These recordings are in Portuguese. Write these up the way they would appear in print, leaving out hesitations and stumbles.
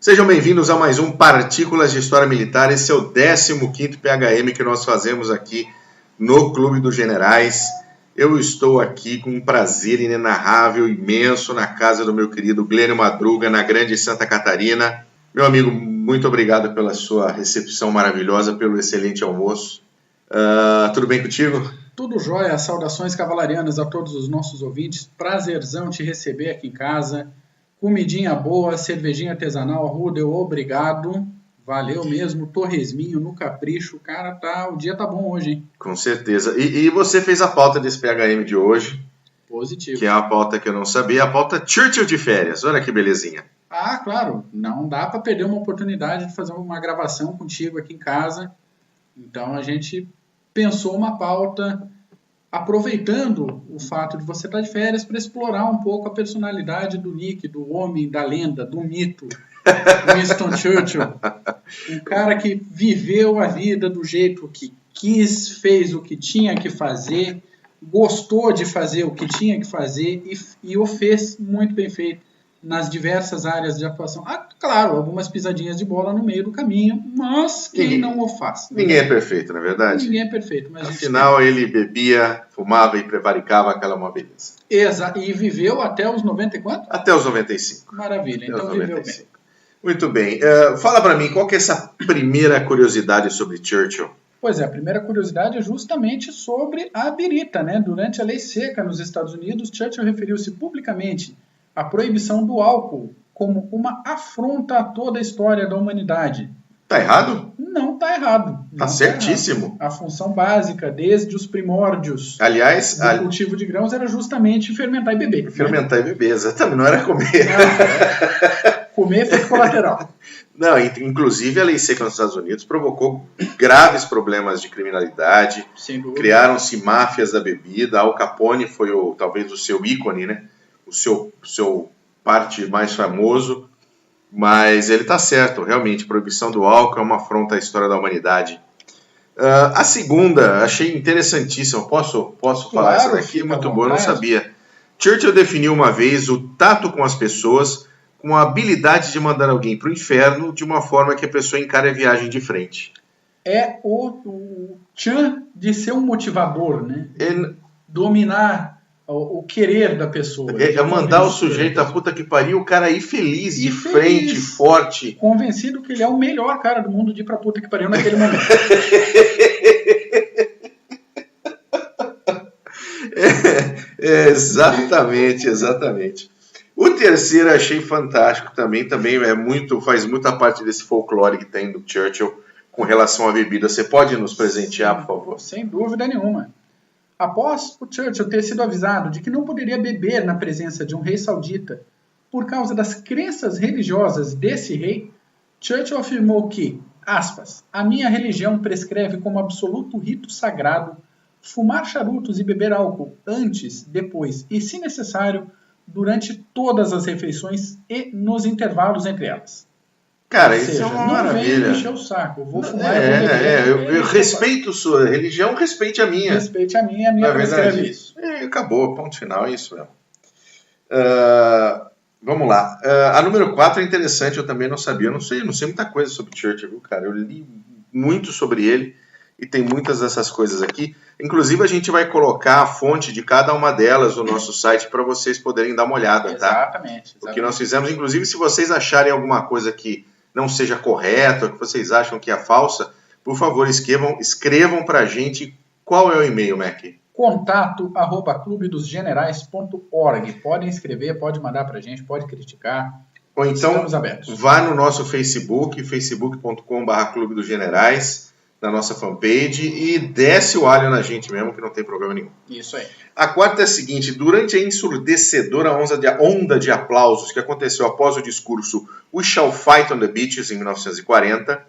Sejam bem-vindos a mais um Partículas de História Militar. Esse é o 15º PHM que nós fazemos aqui no Clube dos Generais. Eu estou aqui com um prazer inenarrável, imenso, na casa do meu querido Glênio Madruga, na grande Santa Catarina. Meu amigo, muito obrigado pela sua recepção maravilhosa, pelo excelente almoço. Tudo bem contigo? Tudo jóia. Saudações cavalarianas a todos os nossos ouvintes. Prazerzão te receber aqui em casa. Comidinha boa, cervejinha artesanal, Rudel, obrigado. Valeu mesmo, torresminho no capricho. Cara, o dia tá bom hoje, hein? Com certeza. E você fez a pauta desse PHM de hoje. Positivo. Que é uma pauta que eu não sabia, a pauta Churchill de férias. Olha que belezinha. Ah, claro. Não dá para perder uma oportunidade de fazer uma gravação contigo aqui em casa. Então a gente pensou uma pauta aproveitando o fato de você estar de férias para explorar um pouco a personalidade do Nick, do homem, da lenda, do mito, Winston Churchill. Um cara que viveu a vida do jeito que quis, fez o que tinha que fazer, gostou de fazer o que tinha que fazer e o fez muito bem feito nas diversas áreas de atuação. Claro, algumas pisadinhas de bola no meio do caminho, mas quem não o faz? Ninguém é perfeito, não é verdade? Ninguém é perfeito. Mas afinal, ele bebia, fumava e prevaricava aquela uma beleza. Exato. E viveu até os 90 e quanto? Até os 95. Maravilha, então viveu bem. Muito bem. Fala para mim, qual que é essa primeira curiosidade sobre Churchill? Pois é, a primeira curiosidade é justamente sobre a birita, né? Durante a lei seca nos Estados Unidos, Churchill referiu-se publicamente à proibição do álcool como uma afronta a toda a história da humanidade. Tá errado? Não tá errado. Tá certíssimo. A função básica, desde os primórdios do cultivo de grãos, era justamente fermentar e beber. Fermentar e beber, exatamente. Não era comer. Comer é efeito colateral. Não, inclusive a lei seca nos Estados Unidos provocou graves problemas de criminalidade. Sem dúvida. Criaram-se máfias da bebida. Al Capone foi talvez o seu ícone, né? O seu parte mais famoso, mas ele está certo, realmente, proibição do álcool é uma afronta à história da humanidade. A segunda, achei interessantíssima, posso falar essa daqui? Muito boa, eu não sabia. Churchill definiu uma vez o tato com as pessoas com a habilidade de mandar alguém para o inferno de uma forma que a pessoa encare a viagem de frente. É o tchan de ser um motivador, né? Dominar o querer da pessoa. É mandar o sujeito a puta que pariu, o cara ir feliz, de frente, forte. Convencido que ele é o melhor cara do mundo de ir pra puta que pariu naquele momento. Exatamente. O terceiro eu achei fantástico também faz muita parte desse folclore que tem do Churchill com relação à bebida. Você pode nos presentear, por favor? Sem dúvida nenhuma. Após o Churchill ter sido avisado de que não poderia beber na presença de um rei saudita por causa das crenças religiosas desse rei, Churchill afirmou que, aspas, a minha religião prescreve como absoluto rito sagrado fumar charutos e beber álcool antes, depois e, se necessário, durante todas as refeições e nos intervalos entre elas. Cara, isso é uma maravilha. Não vem encher o saco, eu vou fumar. Eu respeito sua religião, respeite a minha. Respeite a minha prescreve isso. Acabou, ponto final, é isso mesmo. Vamos lá. A número 4 é interessante, eu também não sabia. Eu não sei muita coisa sobre Churchill, viu, cara? Eu li muito sobre ele e tem muitas dessas coisas aqui. Inclusive, a gente vai colocar a fonte de cada uma delas no nosso site para vocês poderem dar uma olhada, tá? Exatamente. O que nós fizemos, inclusive, se vocês acharem alguma coisa que não seja correta, ou que vocês acham que é falsa, por favor, escrevam para a gente. Qual é o e-mail, Mac? contato@clubedosgenerais.org. Podem escrever, pode mandar para a gente, pode criticar. Ou então, estamos abertos. Vá no nosso Facebook, facebook.com/Clube dos Generais, na nossa fanpage, e desce o alho na gente mesmo, que não tem problema nenhum. Isso aí. A quarta é a seguinte: durante a ensurdecedora onda de aplausos que aconteceu após o discurso We Shall Fight on the Beaches, em 1940,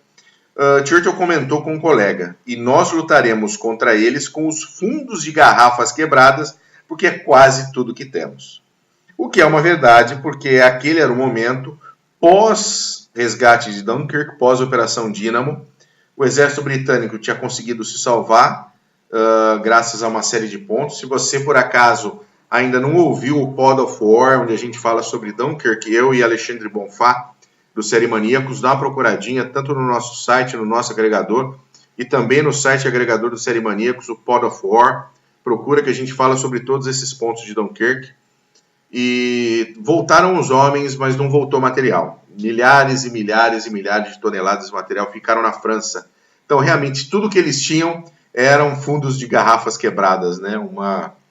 Churchill comentou com um colega: e nós lutaremos contra eles com os fundos de garrafas quebradas, porque é quase tudo que temos. O que é uma verdade, porque aquele era o momento pós-resgate de Dunkirk, pós-operação Dínamo. O exército britânico tinha conseguido se salvar graças a uma série de pontos. Se você, por acaso, ainda não ouviu o Pod of War, onde a gente fala sobre Dunkirk, eu e Alexandre Bonfá do Série Maníacos, dá uma procuradinha tanto no nosso site, no nosso agregador, e também no site agregador do Série Maníacos, o Pod of War. Procura que a gente fala sobre todos esses pontos de Dunkirk. E voltaram os homens, mas não voltou material. Milhares e milhares e milhares de toneladas de material ficaram na França. Então, realmente, tudo que eles tinham eram fundos de garrafas quebradas, né?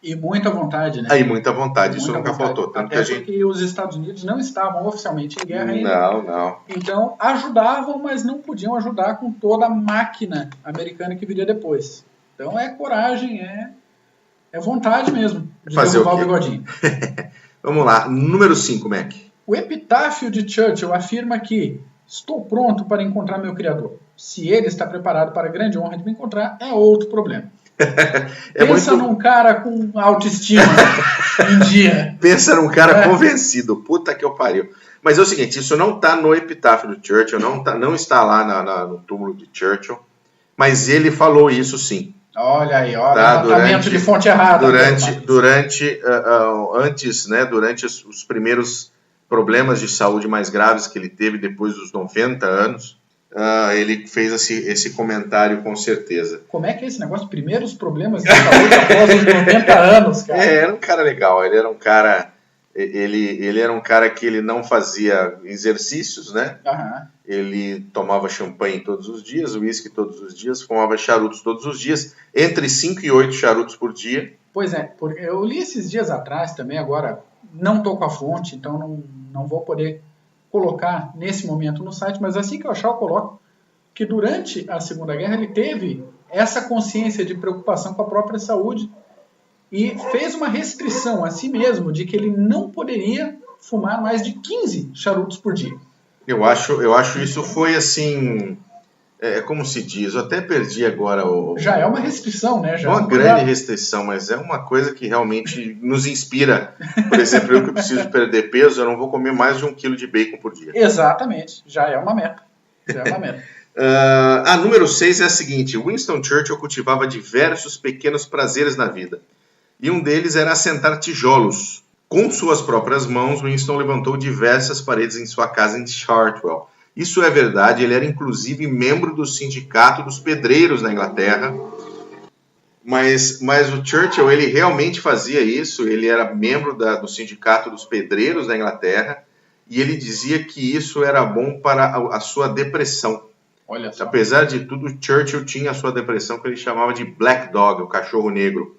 E muita vontade, né? E muita vontade, isso nunca faltou. Tanto até porque os Estados Unidos não estavam oficialmente em guerra ainda. Não. Então, ajudavam, mas não podiam ajudar com toda a máquina americana que viria depois. Então, é coragem, é vontade mesmo de derrubar o bigodinho. Vamos lá, número 5, Mac. O epitáfio de Churchill afirma que estou pronto para encontrar meu criador. Se ele está preparado para a grande honra de me encontrar, é outro problema. Pensa num cara com autoestima em dia. Pensa num cara convencido. Puta que eu pariu. Mas é o seguinte, isso não está no epitáfio do Churchill, não está lá no túmulo de Churchill, mas ele falou isso sim. Olha aí, levantamento de fonte errada. Durante os primeiros problemas de saúde mais graves que ele teve depois dos 90 anos, ele fez esse comentário com certeza. Como é que é esse negócio? Primeiros problemas de saúde após os 90 anos, cara? Era um cara legal, ele era um cara que ele não fazia exercícios, né? Uhum. Ele tomava champanhe todos os dias, uísque todos os dias, fumava charutos todos os dias, entre 5 e 8 charutos por dia. Pois é, porque eu li esses dias atrás também, agora não estou com a fonte, então não vou poder colocar nesse momento no site, mas assim que eu achar eu coloco, que durante a Segunda Guerra ele teve essa consciência de preocupação com a própria saúde e fez uma restrição a si mesmo de que ele não poderia fumar mais de 15 charutos por dia. Eu acho isso foi assim, como se diz, eu até perdi agora Já é uma restrição, né? Já uma grande restrição, mas é uma coisa que realmente nos inspira. Por exemplo, eu que preciso perder peso, eu não vou comer mais de 1 quilo de bacon por dia. Exatamente, já é uma meta. A número 6 é a seguinte, Winston Churchill cultivava diversos pequenos prazeres na vida, e um deles era assentar tijolos. Com suas próprias mãos, Winston levantou diversas paredes em sua casa em Chartwell. Isso é verdade, ele era inclusive membro do sindicato dos pedreiros na Inglaterra. Mas o Churchill, ele realmente fazia isso, ele era membro do sindicato dos pedreiros da Inglaterra, e ele dizia que isso era bom para a sua depressão. Olha só. Apesar de tudo, Churchill tinha a sua depressão que ele chamava de Black Dog, o cachorro negro.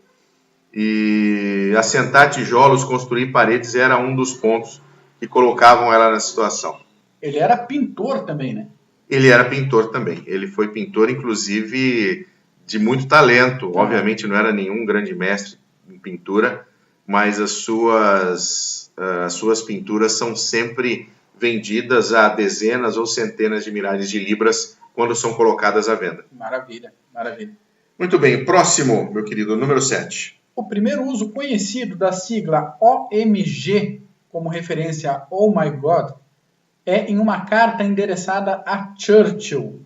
E assentar tijolos, construir paredes era um dos pontos que colocavam ela na situação. Ele era pintor também, né? Ele era pintor também. Ele foi pintor, inclusive, de muito talento. Obviamente não era nenhum grande mestre em pintura, mas as suas pinturas são sempre vendidas a dezenas ou centenas de milhares de libras quando são colocadas à venda. Maravilha. Muito bem, próximo, meu querido, número 7. O primeiro uso conhecido da sigla OMG, como referência a Oh My God, é em uma carta endereçada a Churchill.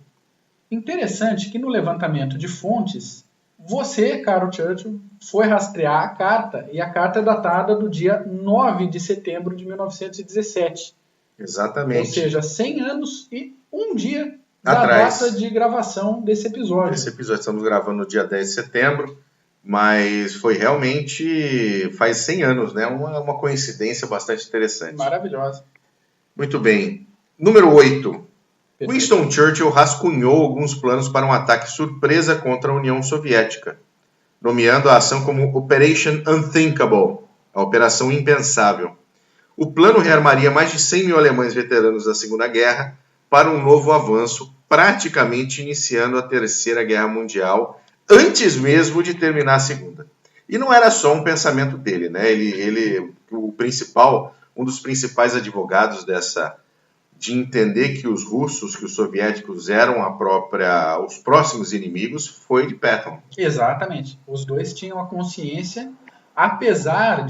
Interessante que no levantamento de fontes, você, caro Churchill, foi rastrear a carta, e a carta é datada do dia 9 de setembro de 1917. Exatamente. Ou seja, 100 anos e um dia da data de gravação desse episódio. Estamos gravando no dia 10 de setembro, mas foi realmente faz 100 anos, né? Uma coincidência bastante interessante. Maravilhosa. Muito bem. Número 8. Perfeito. Winston Churchill rascunhou alguns planos para um ataque surpresa contra a União Soviética, nomeando a ação como Operation Unthinkable, a Operação Impensável. O plano rearmaria mais de 100 mil alemães veteranos da Segunda Guerra para um novo avanço, praticamente iniciando a Terceira Guerra Mundial, antes mesmo de terminar a Segunda. E não era só um pensamento dele, né? Um dos principais advogados de entender que os russos, que os soviéticos eram os próximos inimigos, foi de Patton. Exatamente. Os dois tinham a consciência, apesar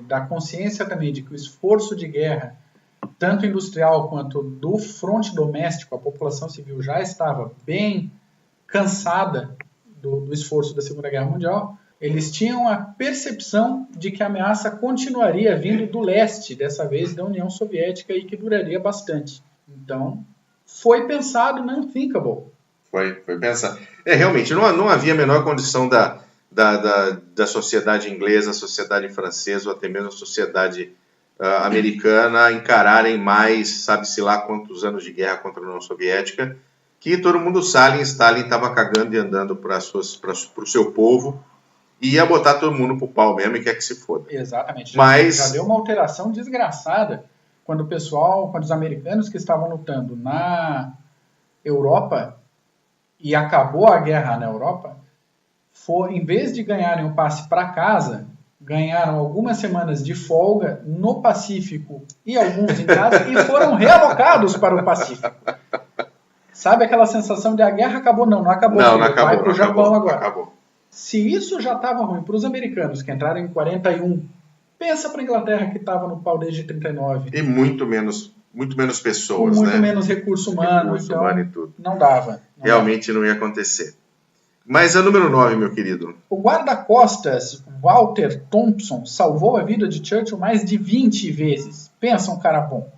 da consciência também de que o esforço de guerra, tanto industrial quanto do fronte doméstico, a população civil já estava bem cansada do esforço da Segunda Guerra Mundial, eles tinham a percepção de que a ameaça continuaria vindo do leste, dessa vez da União Soviética, e que duraria bastante. Então, foi pensado no unthinkable. Foi pensado. Realmente, não havia a menor condição da sociedade inglesa, a sociedade francesa, ou até mesmo a sociedade americana encararem mais, sabe-se lá quantos anos de guerra contra a União Soviética, que todo mundo Stalin estava cagando e andando para o seu povo, e ia botar todo mundo pro pau mesmo e quer que se foda. Exatamente. Já deu uma alteração desgraçada quando os americanos que estavam lutando na Europa e acabou a guerra na Europa, em vez de ganharem o passe para casa, ganharam algumas semanas de folga no Pacífico e alguns em casa e foram realocados para o Pacífico. Sabe aquela sensação de a guerra acabou? Não acabou. Não acabou. Vai para o Japão agora. Acabou. Se isso já estava ruim para os americanos, que entraram em 41, pensa para a Inglaterra, que estava no pau desde 39. E muito menos pessoas, com muito menos recurso humano, e tudo. Não dava. Realmente não ia acontecer. Mas a número 9, meu querido. O guarda-costas Walter Thompson salvou a vida de Churchill mais de 20 vezes. Pensa um cara bom.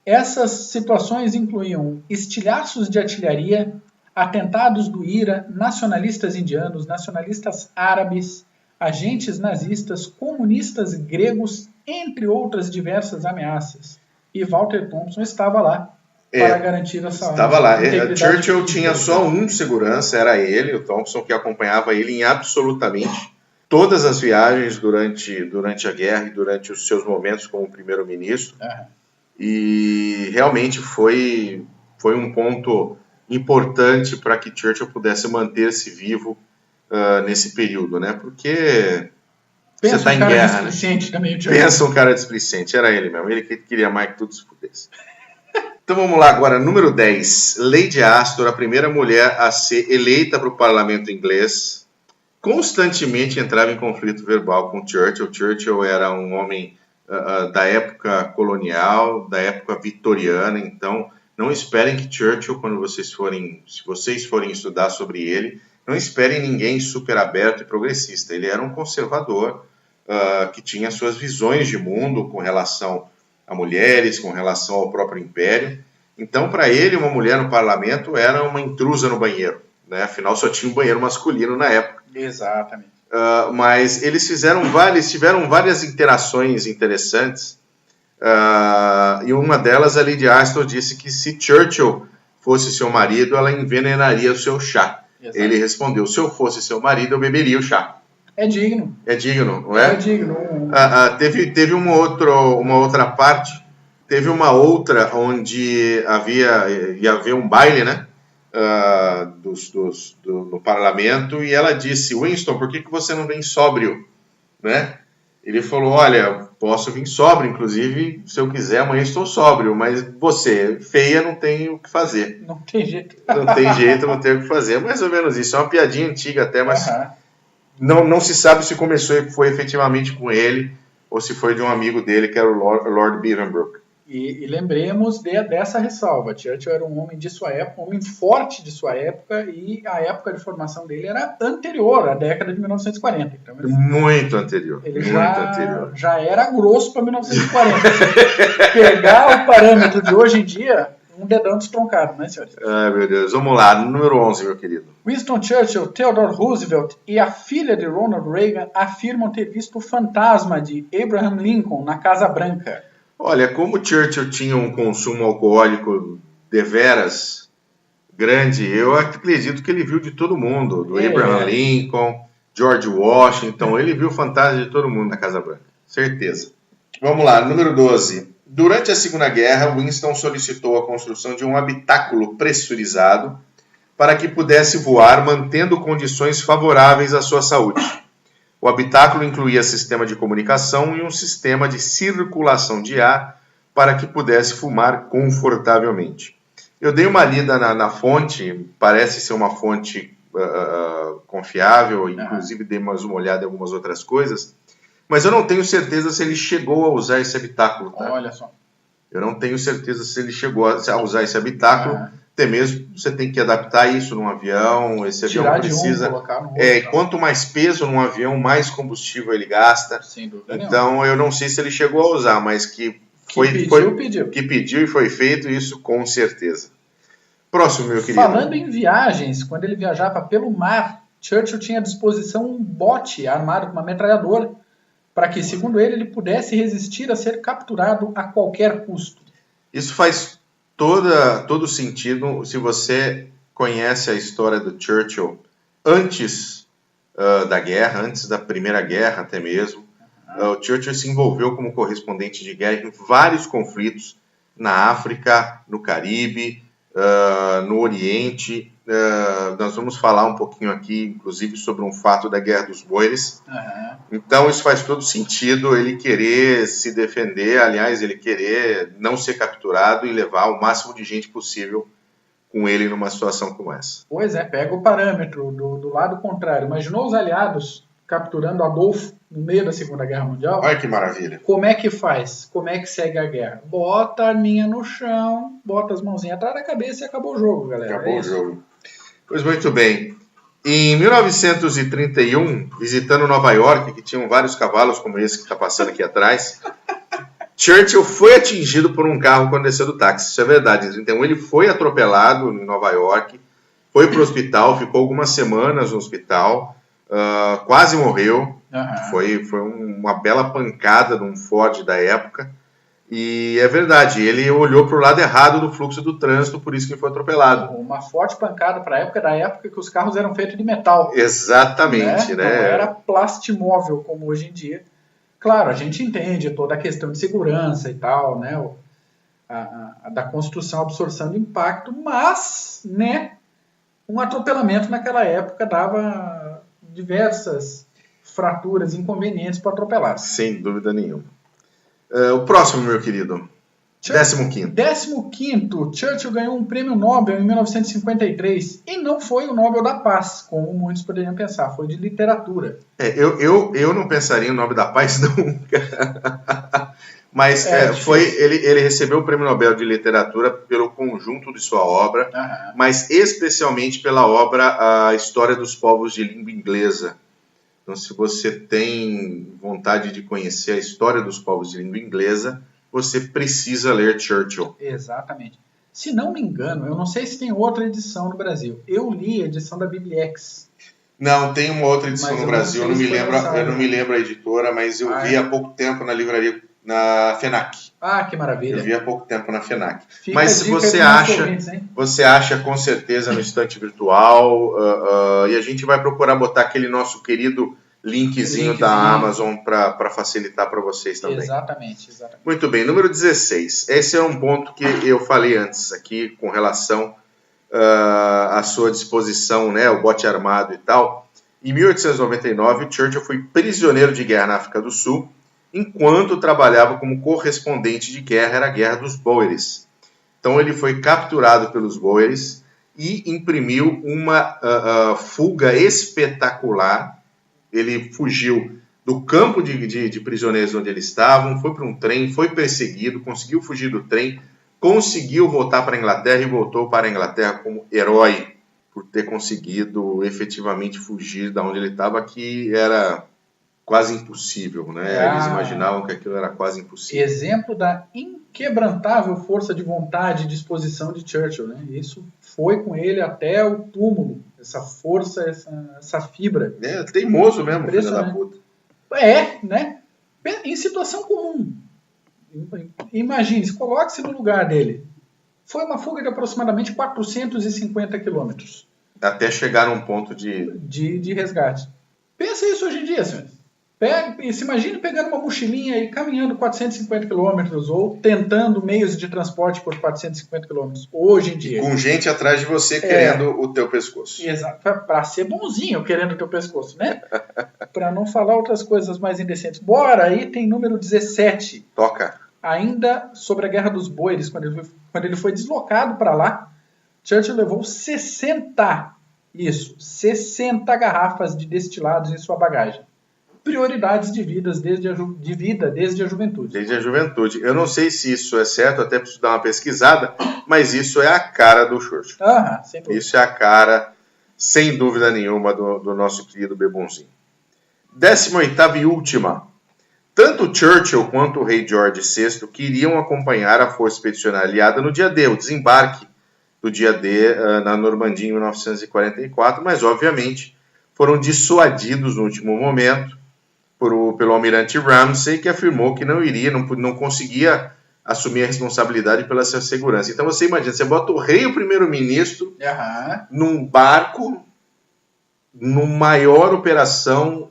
Essas situações incluíam estilhaços de artilharia, atentados do IRA, nacionalistas indianos, nacionalistas árabes, agentes nazistas, comunistas gregos, entre outras diversas ameaças. E Walter Thompson estava lá para garantir essa... Estava lá. Churchill tinha só um segurança, era ele, o Thompson, que acompanhava ele em absolutamente todas as viagens durante a guerra e durante os seus momentos como primeiro-ministro. E realmente foi um ponto importante para que Churchill pudesse manter-se vivo nesse período, né? Porque você está em guerra, né? Pensa um cara displicente, era ele mesmo, ele que queria mais que tudo se pudesse. Então vamos lá agora, número 10, Lady Astor, a primeira mulher a ser eleita para o parlamento inglês, constantemente entrava em conflito verbal com Churchill. Churchill era um homem da época colonial, da época vitoriana, então não esperem que Churchill, se vocês forem estudar sobre ele, não esperem ninguém super aberto e progressista. Ele era um conservador que tinha suas visões de mundo com relação a mulheres, com relação ao próprio império. Então, para ele, uma mulher no parlamento era uma intrusa no banheiro, né? Afinal, só tinha um banheiro masculino na época. Exatamente. Mas eles tiveram várias interações interessantes, e uma delas, a Lady Astor disse que se Churchill fosse seu marido, ela envenenaria o seu chá. Exato. Ele respondeu, se eu fosse seu marido, eu beberia o chá. É digno. É digno, não é? É digno. Teve uma outra parte, teve uma outra onde ia haver um baile, né? No parlamento, e ela disse, Winston, por que você não vem sóbrio? Né? Ele falou, olha, posso vir sóbrio, inclusive, se eu quiser, amanhã estou sóbrio, mas você, feia, não tem o que fazer. Não tem jeito. Não tem jeito, não tem o que fazer. É mais ou menos isso, é uma piadinha antiga até, mas não se sabe se foi efetivamente com ele, ou se foi de um amigo dele, que era o Lord Beaverbrook. E lembremos dessa ressalva, Churchill era um homem de sua época, um homem forte de sua época, e a época de formação dele era anterior à década de 1940. Então, muito anterior. Ele já era grosso para 1940. Pegar o parâmetro de hoje em dia, um dedão destroncado, né, senhores? Ai, meu Deus. Vamos lá, número 11, meu querido. Winston Churchill, Theodore Roosevelt e a filha de Ronald Reagan afirmam ter visto o fantasma de Abraham Lincoln na Casa Branca. Olha, como Churchill tinha um consumo alcoólico deveras grande, eu acredito que ele viu de todo mundo, do Abraham Lincoln, George Washington, ele viu o fantasma de todo mundo na Casa Branca, certeza. Vamos lá, número 12. Durante a Segunda Guerra, Winston solicitou a construção de um habitáculo pressurizado para que pudesse voar, mantendo condições favoráveis à sua saúde. O habitáculo incluía sistema de comunicação e um sistema de circulação de ar para que pudesse fumar confortavelmente. Eu dei uma lida na fonte, parece ser uma fonte confiável, inclusive dei mais uma olhada em algumas outras coisas, mas eu não tenho certeza se ele chegou a usar esse habitáculo. Tá? Olha só. Eu não tenho certeza se ele chegou a usar esse habitáculo. Até mesmo você tem que adaptar isso num avião, esse avião precisa... colocar no outro, quanto mais peso num avião, mais combustível ele gasta. Sem dúvida então, eu não sei se ele chegou a usar, mas que Pediu. Que pediu e foi feito, isso com certeza. Próximo, meu querido. Falando em viagens, quando ele viajava pelo mar, Churchill tinha à disposição um bote armado com uma metralhadora para que, segundo ele pudesse resistir a ser capturado a qualquer custo. Isso faz todo sentido se você conhece a história do Churchill antes da guerra, antes da Primeira Guerra até mesmo. O Churchill se envolveu como correspondente de guerra em vários conflitos na África, no Caribe, no Oriente. Nós vamos falar um pouquinho aqui, inclusive, sobre um fato da Guerra dos Boeres. Então, isso faz todo sentido, ele querer se defender, aliás, ele querer não ser capturado e levar o máximo de gente possível com ele numa situação como essa. Pois é, pega o parâmetro do lado contrário. Imaginou os aliados capturando Adolfo no meio da Segunda Guerra Mundial? Olha que maravilha. Como é que faz? Como é que segue a guerra? Bota a arminha no chão, bota as mãozinhas atrás da cabeça e acabou o jogo, galera. Acabou o jogo. Pois muito bem. Em 1931, visitando Nova York, que tinham vários cavalos como esse que está passando aqui atrás, Churchill foi atingido por um carro quando desceu do táxi. Isso é verdade. Em 1931, ele foi atropelado em Nova York, foi para o hospital, ficou algumas semanas no hospital, quase morreu. Foi uma bela pancada de um Ford da época. E é verdade, ele olhou para o lado errado do fluxo do trânsito, por isso que foi atropelado. Uma forte pancada para a época, da época que os carros eram feitos de metal. Exatamente, né? Não era plastimóvel como hoje em dia. Claro, a gente entende toda a questão de segurança e tal, né? Da construção, absorção de impacto, mas, né, um atropelamento naquela época dava diversas fraturas inconvenientes para atropelar. Sem dúvida nenhuma. O próximo, meu querido. 15º. 15º. Churchill ganhou um prêmio Nobel em 1953. E não foi o Nobel da Paz, como muitos poderiam pensar. Foi de literatura. Eu não pensaria em Nobel da Paz nunca. Mas ele recebeu o prêmio Nobel de literatura pelo conjunto de sua obra, mas especialmente pela obra A História dos Povos de Língua Inglesa. Então, se você tem vontade de conhecer a história dos povos de língua inglesa, você precisa ler Churchill. Exatamente. Se não me engano, eu não sei se tem outra edição no Brasil. Eu li a edição da Bibliex. Não, tem uma outra edição no Brasil. Eu não me lembro a editora, mas eu vi há pouco tempo na livraria, na FENAC. Que maravilha. Eu vi há pouco tempo na FENAC. Fica mas se você acha com certeza no estante virtual, e a gente vai procurar botar aquele nosso querido linkzinho da Amazon para facilitar para vocês também. Exatamente. Muito bem, número 16. Esse é um ponto que eu falei antes aqui com relação à sua disposição, né, o bote armado e tal. Em 1899, Churchill foi prisioneiro de guerra na África do Sul, enquanto trabalhava como correspondente de guerra, era a Guerra dos Boeres. Então ele foi capturado pelos Boeres e imprimiu uma fuga espetacular. Ele fugiu do campo de prisioneiros onde eles estavam, foi para um trem, foi perseguido, conseguiu fugir do trem, conseguiu voltar para a Inglaterra e voltou para a Inglaterra como herói por ter conseguido efetivamente fugir da onde ele estava, que era quase impossível, né? Eles imaginavam que aquilo era quase impossível. Exemplo da inquebrantável força de vontade e disposição de Churchill, né? Isso foi com ele até o túmulo, essa força, essa fibra. Teimoso mesmo, filho da puta. Né? Em situação comum. Imagine, coloque-se no lugar dele. Foi uma fuga de aproximadamente 450 quilômetros. Até chegar num ponto de resgate. Pensa isso hoje em dia, senhores. Se imagine pegando uma mochilinha e caminhando 450 quilômetros ou tentando meios de transporte por 450 quilômetros hoje em dia. Com gente atrás de você querendo o teu pescoço. Exato. Para ser bonzinho querendo o teu pescoço, né? Para não falar outras coisas mais indecentes. Bora, item número 17. Toca. Ainda sobre a Guerra dos Boeres, quando ele foi deslocado para lá, Churchill levou 60 garrafas de destilados em sua bagagem. Prioridades de vida desde a juventude. Desde a juventude. Eu não sei se isso é certo, até preciso dar uma pesquisada, mas isso é a cara do Churchill. Sem dúvida. Isso é a cara, sem dúvida nenhuma, do nosso querido Bebonzinho. 18ª e última. Tanto Churchill quanto o rei George VI queriam acompanhar a força expedicionária aliada no dia D, o desembarque do dia D na Normandia em 1944, mas obviamente foram dissuadidos no último momento pelo almirante Ramsay, que afirmou que não iria, não conseguia assumir a responsabilidade pela sua segurança. Então você imagina, você bota o rei e o primeiro-ministro num barco, numa maior operação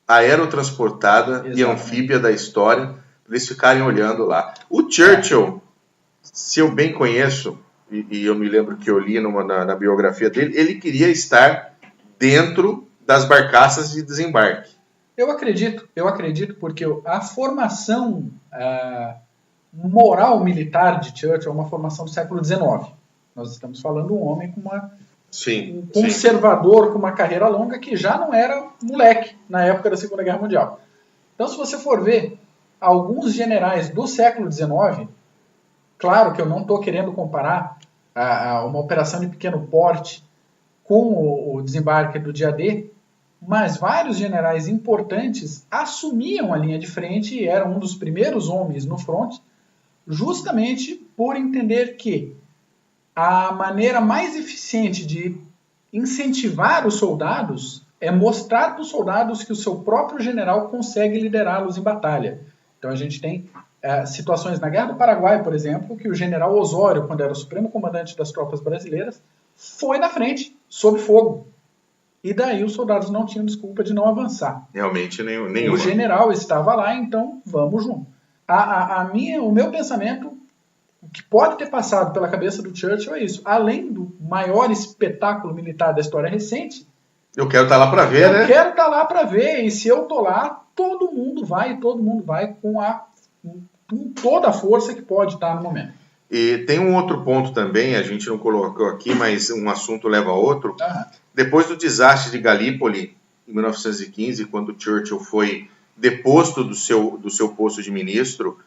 aerotransportada e anfíbia da história, para eles ficarem olhando lá. O Churchill, se eu bem conheço, e eu me lembro que eu li na biografia dele, ele queria estar dentro das barcaças de desembarque. Eu acredito porque a formação moral militar de Churchill é uma formação do século XIX. Nós estamos falando de um homem com um conservador, com uma carreira longa, que já não era moleque na época da Segunda Guerra Mundial. Então, se você for ver alguns generais do século XIX, claro que eu não estou querendo comparar uma operação de pequeno porte com o desembarque do dia D, mas vários generais importantes assumiam a linha de frente e eram um dos primeiros homens no front, justamente por entender que a maneira mais eficiente de incentivar os soldados é mostrar para os soldados que o seu próprio general consegue liderá-los em batalha. Então a gente tem situações na Guerra do Paraguai, por exemplo, que o general Osório, quando era o supremo comandante das tropas brasileiras, foi na frente, sob fogo. E daí os soldados não tinham desculpa de não avançar. Realmente nenhum. O general estava lá, então vamos junto. O meu pensamento, o que pode ter passado pela cabeça do Churchill é isso. Além do maior espetáculo militar da história recente, eu quero estar lá para ver, né? Eu quero estar lá para ver. E se eu estou lá, todo mundo vai com toda a força que pode estar no momento. E tem um outro ponto também, a gente não colocou aqui, mas um assunto leva a outro. Depois do desastre de Galípoli, em 1915, quando Churchill foi deposto do seu posto de ministro,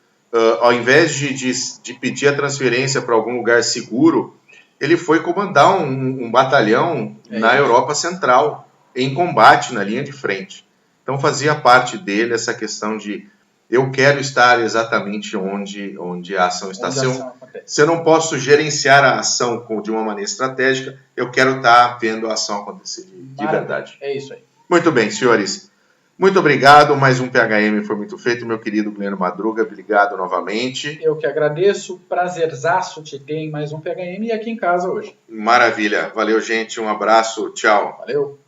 ao invés de pedir a transferência para algum lugar seguro, ele foi comandar um batalhão na Europa Central, em combate na linha de frente. Então fazia parte dele essa questão de eu quero estar exatamente onde a ação está. Se eu não posso gerenciar a ação de uma maneira estratégica, eu quero estar vendo a ação acontecer de verdade. É isso aí. Muito bem, senhores. Muito obrigado. Mais um PHM foi muito feito. Meu querido Glênio Madruga, obrigado novamente. Eu que agradeço. Prazerzaço te ter em mais um PHM e aqui em casa hoje. Maravilha. Valeu, gente. Um abraço. Tchau. Valeu.